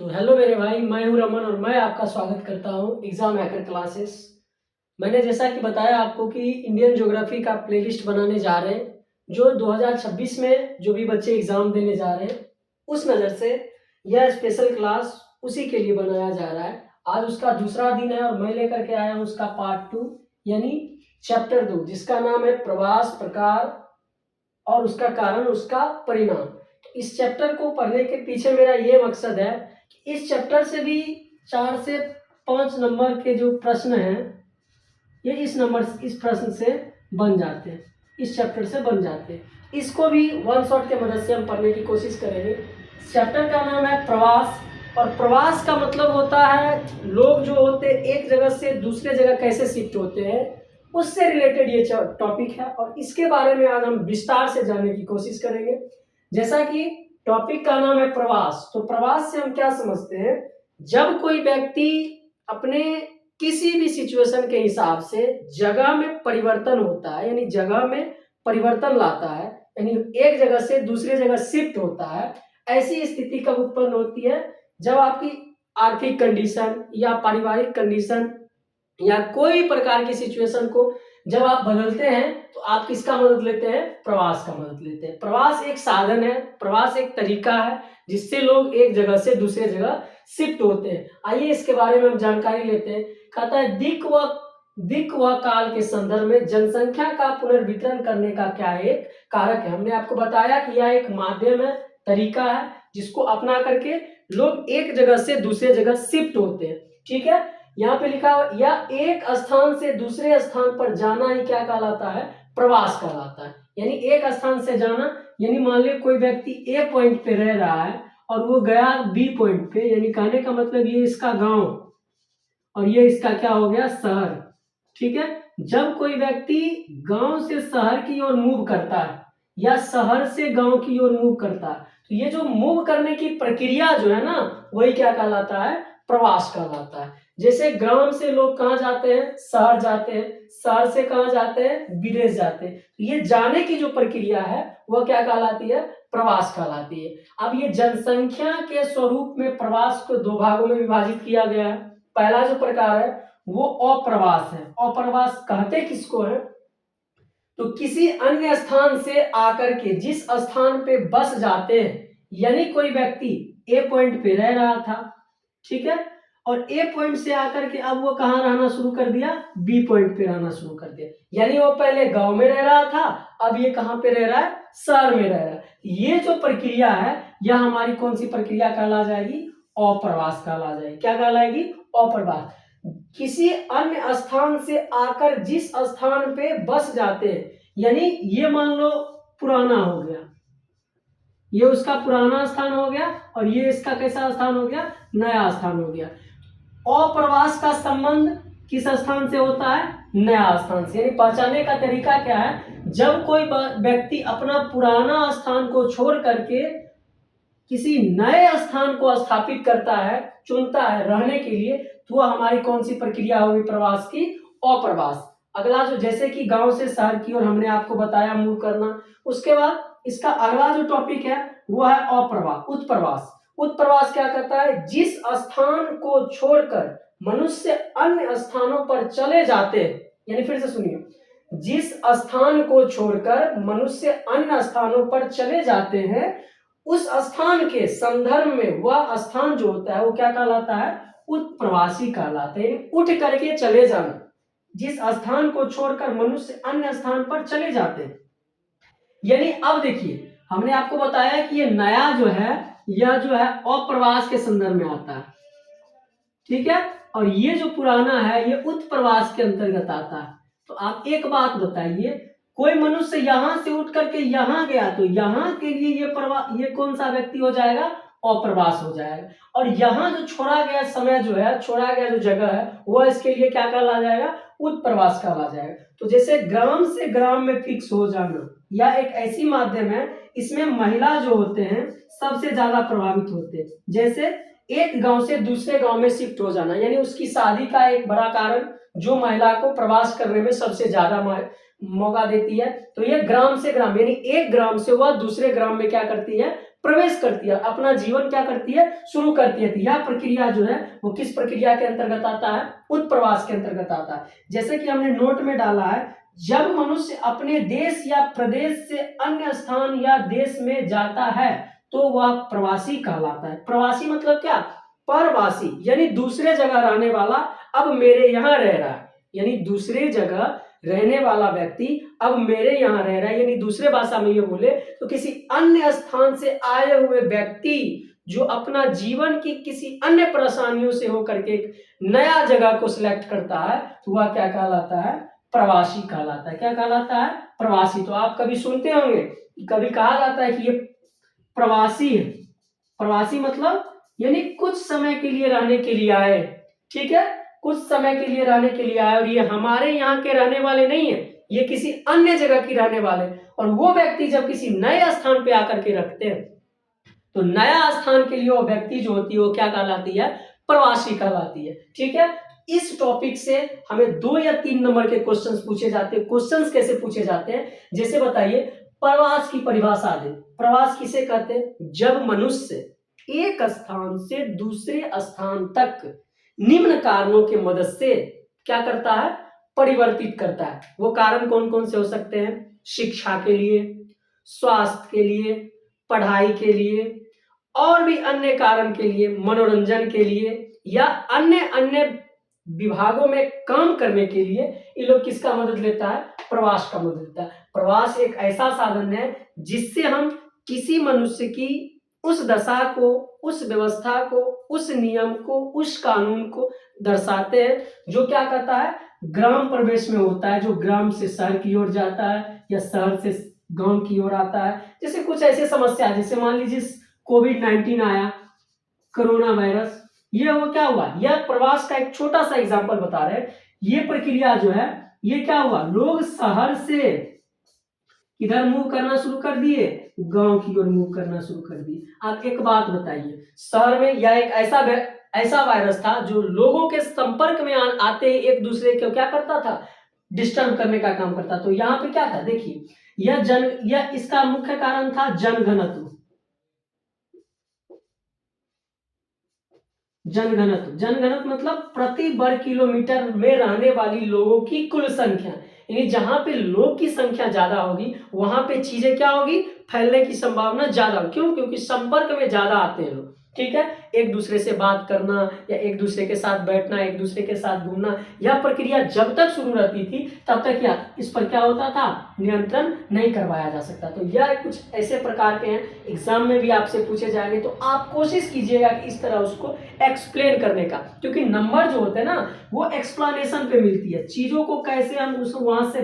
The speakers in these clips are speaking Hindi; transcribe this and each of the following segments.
तो हेलो मेरे भाई, मैं हूं रमन और मैं आपका स्वागत करता हूं एग्जाम हैकर क्लासेस। मैंने जैसा कि बताया आपको कि इंडियन ज्योग्राफी का प्लेलिस्ट बनाने जा रहे हैं जो 2026 में जो भी बच्चे एग्जाम देने जा रहे हैं उस नज़र से यह स्पेशल क्लास उसी के लिए बनाया जा रहा है। आज उसका दूसरा दिन है और मैं लेकर के आया हूँ उसका पार्ट 2 यानी चैप्टर 2 जिसका नाम है प्रवास प्रकार और उसका कारण उसका परिणाम। तो इस चैप्टर को पढ़ने के पीछे मेरा ये मकसद है कि इस चैप्टर से भी 4 से 5 नंबर के जो प्रश्न हैं ये इस प्रश्न से बन जाते हैं, इस चैप्टर से बन जाते हैं। इसको भी वन शॉट के मदद से हम पढ़ने की कोशिश करेंगे। चैप्टर का नाम है प्रवास और प्रवास का मतलब होता है लोग जो होते हैं एक जगह से दूसरे जगह कैसे शिफ्ट होते हैं, उससे रिलेटेड ये टॉपिक है और इसके बारे में आज हम विस्तार से जानने की कोशिश करेंगे। जैसा कि टॉपिक का नाम है प्रवास, तो प्रवास से हम क्या समझते हैं, जब कोई व्यक्ति अपने किसी भी सिचुएशन के हिसाब से जगह में परिवर्तन होता है यानी जगह में परिवर्तन लाता है यानी एक जगह से दूसरे जगह शिफ्ट होता है, ऐसी स्थिति कब उत्पन्न होती है जब आपकी आर्थिक कंडीशन या पारिवारिक कंडीशन या कोई प्रकार की सिचुएशन को जब आप बदलते हैं तो आप किसका मदद लेते हैं, प्रवास का मदद लेते हैं। प्रवास एक साधन है, प्रवास एक तरीका है जिससे लोग एक जगह से दूसरे जगह शिफ्ट होते हैं। आइए इसके बारे में हम जानकारी लेते हैं। कहता है दिक् व काल के संदर्भ में जनसंख्या का पुनर्वितरण करने का क्या एक कारक है। हमने आपको बताया कि यह एक माध्यम है, तरीका है जिसको अपना करके लोग एक जगह से दूसरे जगह शिफ्ट होते हैं। ठीक है, यहाँ पे लिखा हुआ या एक स्थान से दूसरे स्थान पर जाना ही क्या कहलाता है, प्रवास कहलाता है। यानी एक स्थान से जाना यानी मान लीजिए कोई व्यक्ति ए पॉइंट पे रह रहा है और वो गया बी पॉइंट पे, यानी कहने का मतलब ये इसका गांव और ये इसका क्या हो गया, शहर। ठीक है, जब कोई व्यक्ति गांव से शहर की ओर मूव करता है या शहर से गांव की ओर मूव करता है तो ये जो मूव करने की प्रक्रिया जो है ना वही क्या कहलाता है, प्रवास कहलाता है। जैसे ग्राम से लोग कहाँ जाते हैं, शहर जाते हैं, शहर से कहाँ जाते हैं, विदेश जाते हैं। तो ये जाने की जो प्रक्रिया है वह क्या कहलाती है, प्रवास कहलाती है। अब ये जनसंख्या के स्वरूप में प्रवास को दो भागों में विभाजित किया गया है। पहला जो प्रकार है वो अप्रवास है। अप्रवास कहते किसको है, तो किसी अन्य स्थान से आकर के जिस स्थान पे बस जाते हैं, यानी कोई व्यक्ति ए पॉइंट पे रह रहा था, ठीक है, और ए पॉइंट से आकर के अब वो कहाँ रहना शुरू कर दिया, बी पॉइंट पे रहना शुरू कर दिया। यानी वो पहले गांव में रह रहा था, अब ये कहाँ पे रह रहा है, शहर में रह रहा है। ये जो प्रक्रिया है यह हमारी कौन सी प्रक्रिया कहला जाएगी, अप्रवास कहला जाएगी। क्या कहलाएगी, अप्रवास। किसी अन्य स्थान से आकर जिस स्थान पे बस जाते हैं, यानी ये मान लो पुराना हो गया, ये उसका पुराना स्थान हो गया और ये इसका कैसा स्थान हो गया, नया स्थान हो गया। अप्रवास का संबंध किस स्थान से होता है, नया स्थान से। यानी पहचानने का तरीका क्या है, जब कोई व्यक्ति अपना पुराना स्थान को छोड़ करके किसी नए स्थान को स्थापित करता है, चुनता है रहने के लिए, तो वह हमारी कौन सी प्रक्रिया होगी, प्रवास की, अप्रवास। अगला जो जैसे कि गांव से शहर की ओर हमने आपको बताया मूव करना, उसके बाद इसका अगला जो टॉपिक है वो है अप्रवास, उत्प्रवास। उत्प्रवास क्या करता है, जिस स्थान को छोड़कर मनुष्य अन्य स्थानों पर चले जाते हैं, यानी फिर से सुनिए, जिस स्थान को छोड़कर मनुष्य अन्य स्थानों पर चले जाते हैं उस स्थान के संदर्भ में वह स्थान जो होता है वो क्या कहलाता है, उत्प्रवासी कहलाते हैं। उठ करके चले जाना, जिस स्थान को छोड़कर मनुष्य अन्य स्थान पर चले जाते हैं। यानी अब देखिए हमने आपको बताया कि ये नया जो है यह जो है अप्रवास के संदर्भ में आता है, ठीक है, और ये जो पुराना है ये उत्प्रवास के अंतर्गत आता है। तो आप एक बात बताइए, कोई मनुष्य यहां से उठ करके यहां गया तो यहां के लिए ये कौन सा व्यक्ति हो जाएगा, अप्रवास हो जाएगा। और यहाँ जो छोड़ा गया समय जो है, छोड़ा गया जो जगह है वह इसके लिए क्या कहला जाएगा, उत्प्रवास कहला जाएगा। तो जैसे ग्राम से ग्राम में फिक्स हो जाना या एक ऐसी माध्यम है, इसमें महिला जो होते हैं सबसे ज्यादा प्रभावित होते हैं। जैसे एक गांव से दूसरे गांव में शिफ्ट हो जाना, यानी उसकी शादी का एक बड़ा कारण जो महिला को प्रवास करने में सबसे ज्यादा मौका देती है। तो ये ग्राम से ग्राम यानी एक ग्राम से वह दूसरे ग्राम में क्या करती है, प्रवेश करती है, अपना जीवन क्या करती है, शुरू करती है। तो यह प्रक्रिया जो है वो किस प्रक्रिया के अंतर्गत आता है, उत्प्रवास के अंतर्गत आता है। जैसे कि हमने नोट में डाला है, जब मनुष्य अपने देश या प्रदेश से अन्य स्थान या देश में जाता है तो वह प्रवासी कहलाता है। प्रवासी मतलब क्या, परवासी, यानी दूसरे जगह रहने वाला अब मेरे यहाँ रह रहा है, यानी दूसरे जगह रहने वाला व्यक्ति अब मेरे यहाँ रह रहा है, यानी दूसरे भाषा में ये बोले तो किसी अन्य स्थान से आए हुए व्यक्ति जो अपना जीवन की किसी अन्य परेशानियों से होकर के एक नया जगह को सिलेक्ट करता है तो वह क्या कहलाता है, प्रवासी कहलाता है। क्या कहलाता है, प्रवासी। तो आप कभी सुनते होंगे, कभी कहा जाता है कि ये प्रवासी है। प्रवासी मतलब यानी कुछ समय के लिए रहने के लिए आए, ठीक है, कुछ समय के लिए रहने के लिए आए, और ये हमारे यहाँ के रहने वाले नहीं है, ये किसी अन्य जगह की रहने वाले। और वो व्यक्ति जब किसी नए स्थान पे आकर के रखते हैं तो नया स्थान के लिए वो व्यक्ति जो होती है वो क्या कहलाती है, प्रवासी कहलाती है। ठीक है, इस टॉपिक से हमें 2 या 3 नंबर के क्वेश्चंस पूछे जाते हैं। क्वेश्चंस कैसे पूछे जाते हैं, जैसे बताइए, प्रवास की परिभाषा दें। प्रवास किसे कहते हैं, जब मनुष्य एक स्थान से दूसरे स्थान तक निम्न कारणों के मदद से क्या करता है, परिवर्तित करता है। वो कारण कौन कौन से हो सकते हैं, शिक्षा के लिए, स्वास्थ्य के लिए, पढ़ाई के लिए, और भी अन्य कारण के लिए, मनोरंजन के लिए, या अन्य अन्य विभागों में काम करने के लिए ये लोग किसका मदद लेता है, प्रवास का मदद लेता है। प्रवास एक ऐसा साधन है जिससे हम किसी मनुष्य की उस दशा को, उस व्यवस्था को, उस नियम को, उस कानून को दर्शाते हैं जो क्या कहता है, ग्राम प्रवेश में होता है, जो ग्राम से शहर की ओर जाता है या शहर से गांव की ओर आता है। जैसे कुछ ऐसे समस्या, जैसे मान लीजिए कोविड-19 आया, कोरोना वायरस, ये वो क्या हुआ, यह प्रवास का एक छोटा सा एग्जांपल बता रहे हैं। ये प्रक्रिया जो है ये क्या हुआ, लोग शहर से इधर मूव करना शुरू कर दिए, गांव की ओर मूव करना शुरू कर दिए। आप एक बात बताइए, शहर में यह एक ऐसा वायरस था जो लोगों के संपर्क में आते एक दूसरे को क्या करता था, डिस्टर्ब करने का काम करता। तो यहाँ पे क्या था, देखिए, यह इसका मुख्य कारण था जनघनत्व। जनघनत्व मतलब प्रति वर्ग किलोमीटर में रहने वाली लोगों की कुल संख्या, यानी जहां पे लोग की संख्या ज्यादा होगी वहां पे चीजें क्या होगी, फैलने की संभावना ज्यादा होगी। क्यों, क्योंकि संपर्क में ज्यादा आते हैं लोग। ठीक है, एक दूसरे से बात करना या एक दूसरे के साथ बैठना, एक दूसरे के साथ घूमना, यह प्रक्रिया जब तक शुरू रहती थी तब तक क्या इस पर क्या होता था, नियंत्रण नहीं करवाया जा सकता। तो यह कुछ ऐसे प्रकार के हैं, एग्जाम में भी आपसे पूछे जाएंगे, तो आप कोशिश कीजिएगा कि इस तरह उसको एक्सप्लेन करने का, क्योंकि नंबर जो होते हैं ना वो एक्सप्लेनेशन पे मिलती है, चीजों को कैसे हम उसको वहां से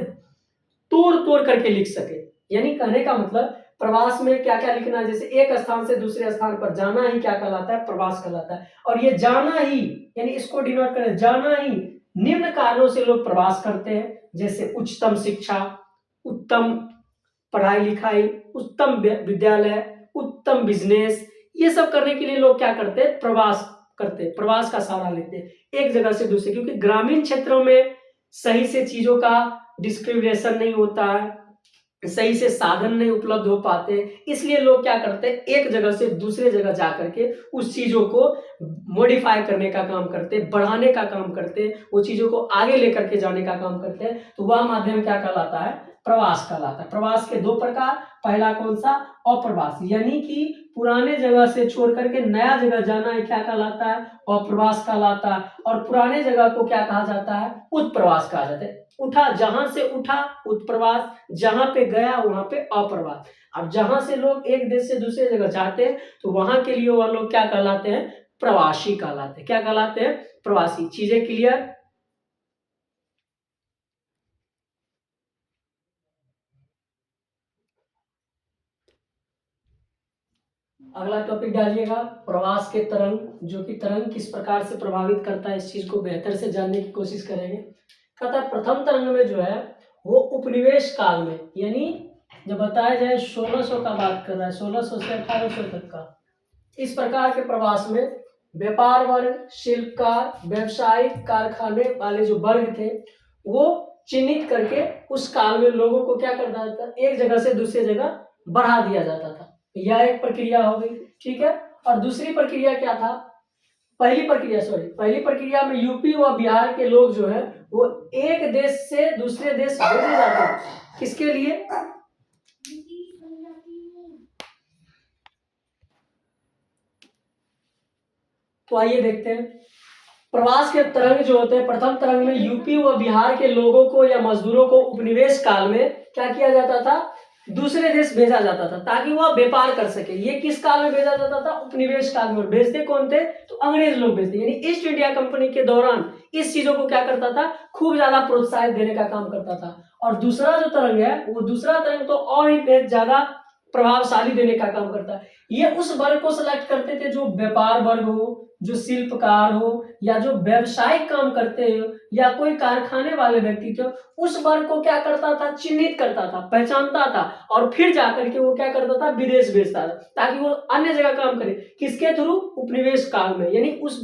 तोड़ तोड़ करके लिख सके। यानी कहने का मतलब प्रवास में क्या क्या लिखना है, जैसे एक स्थान से दूसरे स्थान पर जाना ही क्या कहलाता है, प्रवास कहलाता है। और ये जाना ही, यानी इसको डिनोट करें, जाना ही निम्न कारणों से लोग प्रवास करते हैं, जैसे उच्चतम शिक्षा, उत्तम पढ़ाई लिखाई, उत्तम विद्यालय, उत्तम बिजनेस, ये सब करने के लिए लोग क्या करते हैं, प्रवास करते हैं, प्रवास का सहारा लेते हैं एक जगह से दूसरे। क्योंकि ग्रामीण क्षेत्रों में सही से चीजों का डिस्क्रिमिनेशन नहीं होता है, सही से साधन नहीं उपलब्ध हो पाते, इसलिए लोग क्या करते हैं, एक जगह से दूसरे जगह जाकर के उस चीजों को मॉडिफाई करने का काम करते, बढ़ाने का काम करते, वो चीजों को आगे लेकर के जाने का काम करते हैं। तो वह माध्यम क्या कहलाता है, प्रवास कहलाता है। प्रवास के 2 प्रकार, पहला कौन सा, अप्रवास, यानी कि पुराने जगह से छोड़ करके नया जगह जाना है क्या कहलाता है, अप्रवास कहलाता है। और पुराने जगह को क्या कहा जाता है, उत्प्रवास कहा जाता है। उठा, जहां से उठा उत्प्रवास, जहां पे गया वहां पे अप्रवास। अब जहां से लोग एक देश से दूसरे जगह जाते हैं तो वहां के लिए वह लोग क्या कहलाते हैं, प्रवासी कहलाते हैं। क्या कहलाते हैं, प्रवासी। चीजें क्लियर। अगला टॉपिक डालिएगा, प्रवास के तरंग, जो कि तरंग किस प्रकार से प्रभावित करता है, इस चीज को बेहतर से जानने की कोशिश करेंगे। कहता है प्रथम तरंग में जो है वो उपनिवेश काल में, यानी जब बताया जाए 1600 का बात कर रहा है, 1600 से 1800 तक का, इस प्रकार के प्रवास में व्यापार वर्ग, शिल्पकार, व्यवसायिक, कारखाने वाले जो वर्ग थे वो चिन्हित करके उस काल में लोगों को क्या करना था, एक जगह से दूसरी जगह बढ़ा दिया जाता था। यह एक प्रक्रिया हो गई, ठीक है। और दूसरी प्रक्रिया क्या था, पहली प्रक्रिया में यूपी व बिहार के लोग जो है वो एक देश से दूसरे देश भेजे जाते हैं, किसके लिए, तो आइए देखते हैं। प्रवास के तरंग जो होते हैं, प्रथम तरंग में यूपी व बिहार के लोगों को या मजदूरों को उपनिवेश काल में क्या किया जाता था, दूसरे देश भेजा जाता था ताकि वह व्यापार कर सके। ये किस काल में भेजा जाता था, उपनिवेश काल में। और भेजते कौन थे, तो अंग्रेज लोग भेजते, यानी ईस्ट इंडिया कंपनी के दौरान इस चीजों को क्या करता था, खूब ज्यादा प्रोत्साहित देने का काम करता था। और दूसरा जो तरंग है, वो दूसरा तरंग तो और ही ज्यादा प्रभावशाली देने का काम करता है। ये उस वर्ग को सिलेक्ट करते थे जो व्यापार वर्ग हो, जो शिल्पकार हो, या जो व्यवसायिक काम करते हो, या कोई कारखाने वाले व्यक्ति थे, उस वर्ग को क्या करता था, चिन्हित करता था, पहचानता था, और फिर जाकर के वो क्या करता था, विदेश भेजता था ताकि वो अन्य जगह काम करे। किसके थ्रू, उपनिवेश काल में, यानी उस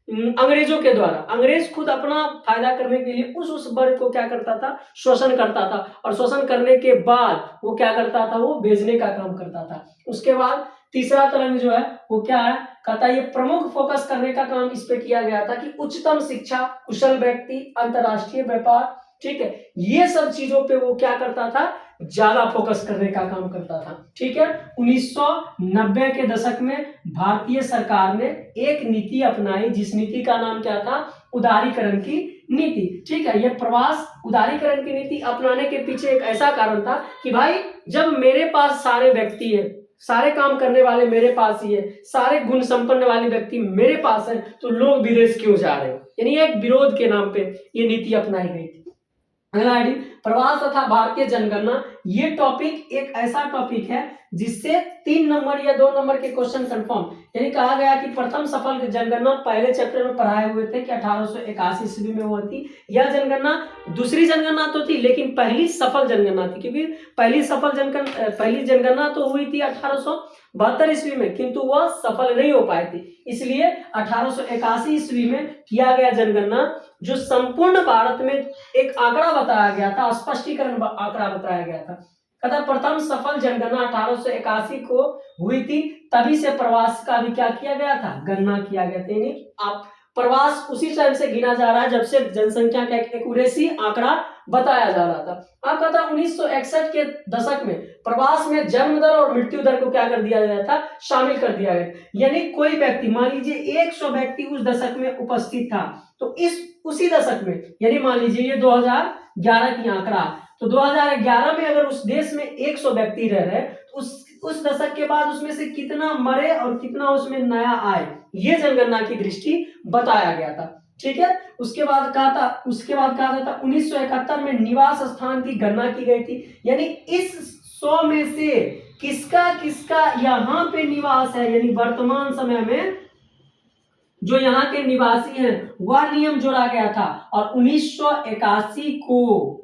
अंग्रेजों के द्वारा। अंग्रेज खुद अपना फायदा करने के लिए उस वर्ग को क्या करता था, शोषण करता था, और शोषण करने के बाद वो क्या करता था, वो भेजने का काम करता था। उसके बाद तीसरा तरंग जो है वो क्या है, कहता है ये प्रमुख फोकस करने का काम इस पे किया गया था कि उच्चतम शिक्षा, कुशल व्यक्ति, अंतरराष्ट्रीय व्यापार, ठीक है, ये सब चीजों पे वो क्या करता था, ज्यादा फोकस करने का काम करता था, ठीक है। 1990 के दशक में भारतीय सरकार ने एक नीति अपनाई, जिस नीति का नाम क्या था, उदारीकरण की नीति, ठीक है। यह प्रवास उदारीकरण की नीति अपनाने के पीछे एक ऐसा कारण था कि भाई जब मेरे पास सारे व्यक्ति है, सारे काम करने वाले मेरे पास ही है, सारे गुण संपन्न वाले व्यक्ति मेरे पास है, तो लोग विदेश क्यों जा रहे हैं, यानी एक विरोध के नाम पे ये नीति अपनाई गई थी। अगला आईडी, प्रवास तथा भारतीय जनगणना। ये टॉपिक एक ऐसा टॉपिक है जिससे 3 नंबर या 2 नंबर के क्वेश्चन कंफर्म, यानी कहा गया कि प्रथम सफल जनगणना पहले चैप्टर में पढ़ाए हुए थे कि 1881 ईस्वी में हुई थी। यह जनगणना दूसरी जनगणना तो थी, लेकिन पहली सफल जनगणना थी, क्योंकि पहली जनगणना तो हुई थी 1872 ईस्वी में, किंतु वह सफल नहीं हो पाई थी। इसलिए 1881 ईस्वी में किया गया जनगणना, जो संपूर्ण भारत में एक आंकड़ा बताया गया था, स्पष्टीकरण आंकड़ा बताया गया था। कहता प्रथम सफल जनगणना 1881 को हुई थी, तभी से प्रवास का भी क्या किया गया था, गणना किया गया था। यानी आप प्रवास उसी टाइम से गिना जा रहा है जब से जनसंख्या का एक्यूरेसी आंकड़ा बताया जा रहा था। आप कहता 1961 के दशक में प्रवास में जन्म दर और मृत्यु दर को क्या कर दिया गया था, शामिल कर दिया गया। यानी कोई व्यक्ति, मान लीजिए 100 व्यक्ति उस दशक में उपस्थित था, तो उसी दशक में, यानी मान लीजिए ये 2011 की आंकड़ा, तो 2011 में अगर उस देश में 100 व्यक्ति रह रहे, तो उस दशक के बाद उसमें से कितना मरे और कितना उसमें नया आए, ये जनगणना की दृष्टि बताया गया था, ठीक है। उसके बाद कहा था 1971 में निवास स्थान की गणना की गई थी, यानी इस 100 में से किसका किसका यहाँ पे निवास है, यानी वर्तमान समय में जो यहाँ के निवासी हैं, वह नियम जोड़ा गया था। और 1981 को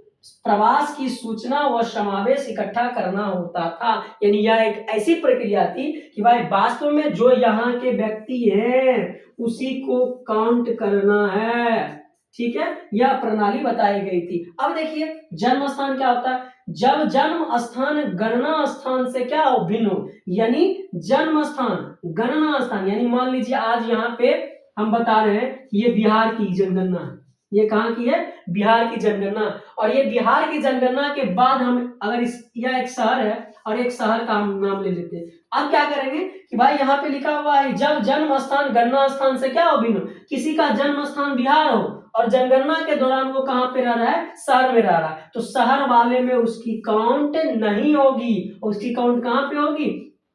प्रवास की सूचना व समावेश इकट्ठा करना होता था, यानी यह एक ऐसी प्रक्रिया थी कि भाई वास्तव में जो यहाँ के व्यक्ति हैं उसी को काउंट करना है, ठीक है। यह प्रणाली बताई गई थी। अब देखिए जन्म स्थान क्या होता है, जब जन्म स्थान गणना स्थान से क्या हो, भिन्न हो, यानी जन्म स्थान गणना स्थान, यानी मान लीजिए आज यहाँ पे हम बता रहे हैं कि ये बिहार की जनगणना है, ये कहाँ की है, बिहार की जनगणना। और ये बिहार की जनगणना के बाद हम अगर यह एक शहर है और एक शहर का नाम ले लेते हैं। अब क्या करेंगे कि भाई यहाँ पे लिखा हुआ है जब जन्म स्थान गणना स्थान से क्या हो, भिन्न, किसी का जन्म स्थान बिहार हो और जनगणना के दौरान वो कहाँ पे रह रहा है, शहर में रह रहा है, तो शहर वाले में उसकी काउंट नहीं होगी, उसकी काउंट कहाँ पे होगी,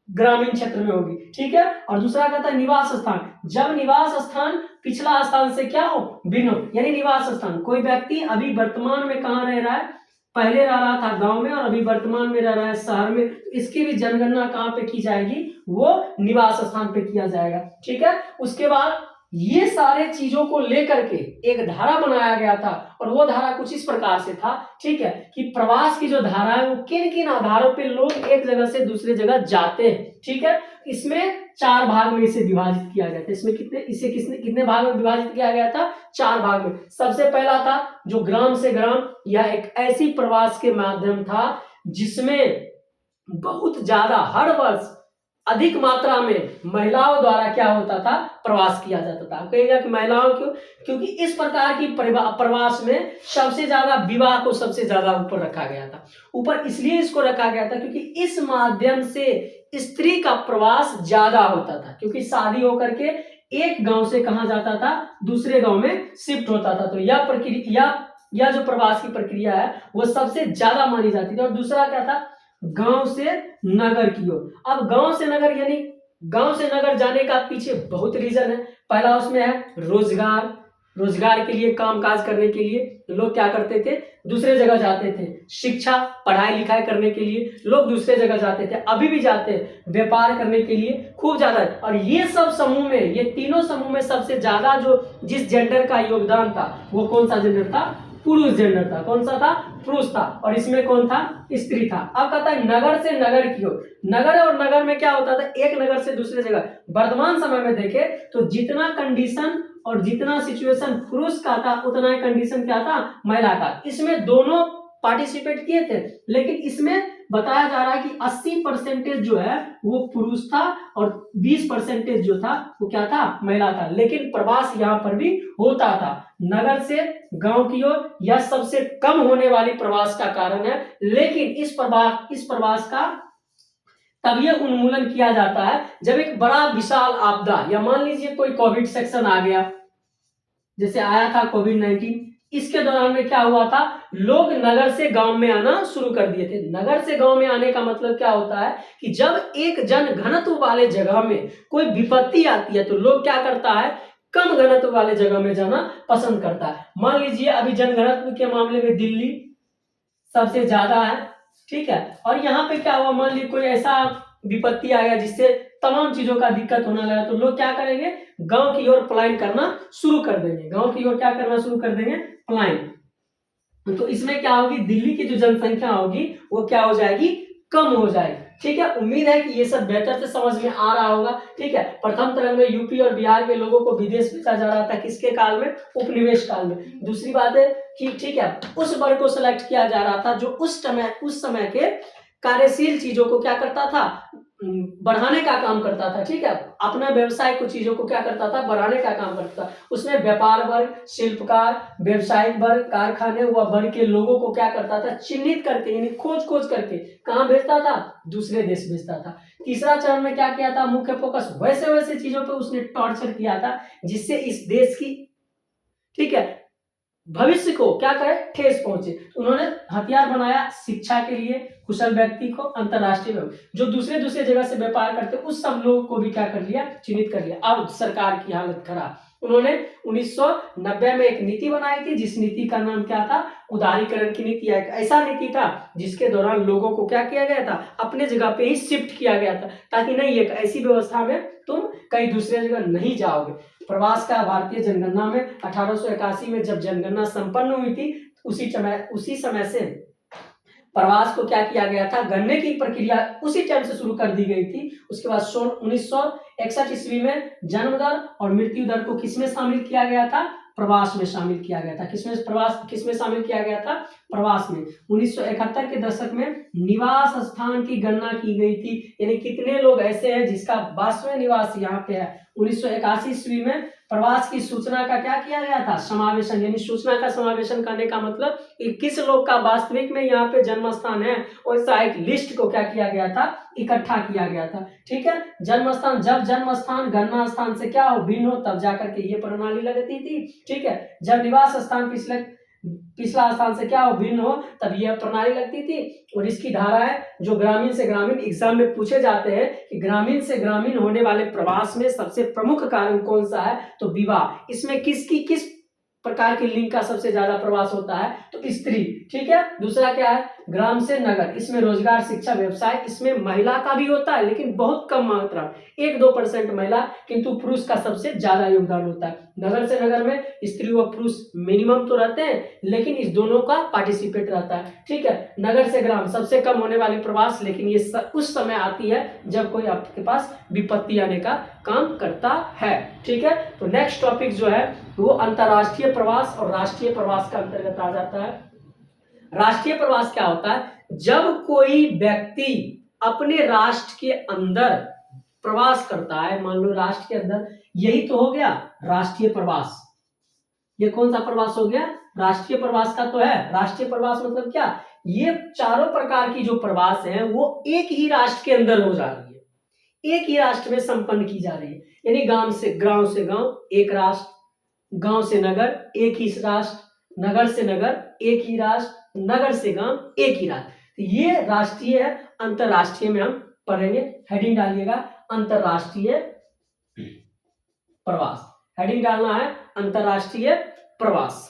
ग्रामीण क्षेत्र में होगी, ठीक है। और दूसरा कहता है निवास स्थान, जब निवास स्थान पिछला स्थान से क्या हो, भिन्न हो, यानी निवास स्थान, कोई व्यक्ति अभी वर्तमान में कहाँ रह रहा है, पहले रह रहा था गांव में और अभी वर्तमान में रह रहा है शहर में, इसकी भी जनगणना कहाँ पे की जाएगी, वो निवास स्थान पे किया जाएगा, ठीक है। उसके बाद ये सारे चीजों को लेकर के एक धारा बनाया गया था, और वो धारा कुछ इस प्रकार से था, ठीक है, कि प्रवास की जो धारा है वो किन किन आधारों पे लोग एक जगह से दूसरी जगह जाते हैं, ठीक है। इसमें 4 भाग में इसे विभाजित किया गया था। इसमें कितने भाग में विभाजित किया गया था, 4 भाग में। सबसे पहला था जो ग्राम से ग्राम, यह एक ऐसी प्रवास के माध्यम था जिसमें बहुत ज्यादा हर वर्ष अधिक मात्रा में महिलाओं द्वारा क्या होता था, प्रवास किया जाता था। कहेगा कि महिलाओं क्यों, क्योंकि इस प्रकार की प्रवास में सबसे ज्यादा विवाह को सबसे ज्यादा ऊपर रखा गया था। ऊपर इसलिए इसको रखा गया था क्योंकि इस माध्यम से स्त्री का प्रवास ज्यादा होता था, क्योंकि शादी होकर के एक गांव से कहा जाता था, दूसरे गांव में शिफ्ट होता था। तो यह प्रक्रिया, यह जो प्रवास की प्रक्रिया है वो सबसे ज्यादा मानी जाती थी। और दूसरा क्या था, गांव से नगर की ओर। अब गांव से नगर यानी गांव से नगर जाने का पीछे बहुत रीजन है। पहला उसमें है रोजगार, रोजगार के लिए, कामकाज करने के लिए लोग क्या करते थे, दूसरे जगह जाते थे। शिक्षा, पढ़ाई लिखाई करने के लिए लोग दूसरे जगह जाते थे, अभी भी जाते हैं। व्यापार करने के लिए खूब ज्यादा। और ये सब समूह में, ये तीनों समूह में सबसे ज्यादा जो जिस जेंडर का योगदान था वो कौन सा जेंडर था, पुरुष जेंडर था। कौन सा था, पुरुष था। और इसमें कौन था, स्त्री था। अब कहता है नगर से नगर की ओर। नगर और नगर में क्या होता था, एक नगर से दूसरे जगह। वर्तमान समय में देखे तो जितना कंडीशन और जितना सिचुएशन पुरुष का था उतना ही कंडीशन क्या था, महिला का। इसमें दोनों पार्टिसिपेट किए थे, लेकिन इसमें बताया जा रहा है कि 80% जो है वो पुरुष था और 20% जो था वो क्या था, महिला था। लेकिन प्रवास यहाँ पर भी होता था नगर से गांव की ओर। यह सबसे कम होने वाली प्रवास का कारण है। लेकिन इस प्रवास का तब यह उन्मूलन किया जाता है जब एक बड़ा विशाल आपदा, या मान लीजिए कोई कोविड सेक्शन आ गया, जैसे आया था कोविड-19। इसके दौरान में क्या हुआ था, लोग नगर से गांव में आना शुरू कर दिए थे। नगर से गांव में आने का मतलब क्या होता है कि जब एक जन घनत्व वाले जगह में कोई विपत्ति आती है तो लोग क्या करता है, कम घनत्व वाले जगह में जाना पसंद करता है। मान लीजिए अभी जनघनत्व के मामले में दिल्ली सबसे ज्यादा है, ठीक है। और यहाँ पे क्या हुआ, मान लीजिए कोई ऐसा विपत्ति आ गया जिससे तमाम चीजों का दिक्कत होने लगा, तो लोग क्या करेंगे, गांव की ओर पलायन करना शुरू कर देंगे। गांव की ओर क्या करना शुरू कर देंगे, पलायन। तो इसमें क्या होगी, दिल्ली की जो जनसंख्या होगी वो क्या हो जाएगी, कम हो जाएगी। ठीक है, उम्मीद है कि ये सब बेहतर से समझ में आ रहा होगा। ठीक है, प्रथम तरंग में यूपी और बिहार के लोगों को विदेश भेजा जा रहा था, किसके काल में, उपनिवेश काल में। दूसरी बात है कि ठीक है, उस वर्ग को सिलेक्ट किया जा रहा था जो उस समय के कार्यशील चीजों को क्या करता था, बढ़ाने का काम करता था। ठीक है, अपना व्यवसाय को, चीजों को क्या करता था, बढ़ाने का काम करता था। उसमें व्यापार वर्ग, शिल्पकार, व्यवसायिक वर्ग, कारखाने व वर्ग के लोगों को क्या करता था, चिन्हित करके यानी खोज करके कहाँ भेजता था, दूसरे देश भेजता था। तीसरा चरण में क्या किया था, मुख्य फोकस वैसे चीजों पर उसने टॉर्चर किया था जिससे इस देश की, ठीक है, भविष्य को क्या करे, ठेस पहुंचे। उन्होंने हथियार बनाया शिक्षा के लिए, कुशल व्यक्ति को, अंतरराष्ट्रीय जो दूसरे जगह से व्यापार करते उस सब लोगों को भी क्या कर लिया, चिन्हित कर लिया। अब सरकार की हालत खराब। उन्होंने 1990 में एक नीति बनाई थी, जिस नीति का नाम क्या था, उदारीकरण की नीति। एक ऐसा नीति था जिसके दौरान लोगों को क्या किया गया था, अपने जगह पे ही शिफ्ट किया गया था, ताकि नहीं एक ऐसी व्यवस्था में तुम कहीं दूसरे जगह नहीं जाओगे। प्रवास का भारतीय जनगणना में 1881 में जब जनगणना संपन्न हुई थी, उसी समय से प्रवास को क्या किया गया था, गणने की प्रक्रिया उसी टाइम से शुरू कर दी गई थी। उसके बाद 1961 ईस्वी में जन्म दर और मृत्यु दर को किसमें शामिल किया गया था, प्रवास में शामिल किया गया था। किसमें शामिल किया गया था, प्रवास में। 1971 के दशक में निवास स्थान की गणना की गई थी, यानी कितने लोग ऐसे हैं जिसका वास्तविक निवास यहाँ पे है। 1981 ईस्वी में प्रवास की सूचना का क्या किया गया था, समावेशन, यानी सूचना का समावेशन करने का मतलब कि किस लोग का वास्तविक में यहाँ पे जन्म स्थान है, और एक लिस्ट को क्या किया गया था, इकट्ठा किया गया था। ठीक है, जन्म स्थान, जब जन्म स्थान गणना स्थान से क्या हो, भिन्न हो, तब जाकर के ये प्रणाली लगती थी। ठीक है, जब निवास स्थान पिछला स्थान से क्या हो, भिन्न हो, तब यह प्रणाली लगती थी। और इसकी धारा है जो ग्रामीण से ग्रामीण एग्जाम में पूछे जाते हैं कि ग्रामीण से ग्रामीण होने वाले प्रवास में सबसे प्रमुख कारण कौन सा है, तो विवाह। इसमें किस प्रकार की लिंग का सबसे ज्यादा प्रवास होता है, तो स्त्री। ठीक है, दूसरा क्या है, ग्राम से नगर, इसमें रोजगार, शिक्षा, व्यवसाय, इसमें महिला का भी होता है लेकिन बहुत कम मात्रा, 1-2% महिला, किंतु पुरुष का सबसे ज्यादा योगदान होता है। नगर से नगर में स्त्री व पुरुष मिनिमम तो रहते हैं, लेकिन इस दोनों का पार्टिसिपेट रहता है। ठीक है, नगर से ग्राम सबसे कम होने वाली प्रवास, लेकिन ये उस समय आती है जब कोई आपके पास विपत्ति आने का काम करता है। ठीक है, तो नेक्स्ट टॉपिक जो है वो अंतरराष्ट्रीय प्रवास और राष्ट्रीय प्रवास का अंतर्गत आ जाता है। राष्ट्रीय प्रवास क्या होता है, जब कोई व्यक्ति अपने राष्ट्र के अंदर प्रवास करता है, मान लो राष्ट्र के अंदर, यही तो हो गया राष्ट्रीय प्रवास। ये कौन सा प्रवास हो गया? राष्ट्रीय प्रवास का तो है। राष्ट्रीय प्रवास मतलब क्या? ये चारों प्रकार की जो प्रवास है वो एक ही राष्ट्र के अंदर हो जा रही है, एक ही राष्ट्र में संपन्न की जा रही है। यानी गांव से गांव एक राष्ट्र, गांव से नगर एक ही राष्ट्र, नगर से नगर एक ही राष्ट्र, नगर से गांव एक ही राष्ट्र। तो ये राष्ट्रीय है। अंतरराष्ट्रीय में हम पढ़ेंगे। हेडिंग डालिएगा अंतरराष्ट्रीय प्रवास, हेडिंग डालना है अंतरराष्ट्रीय प्रवास।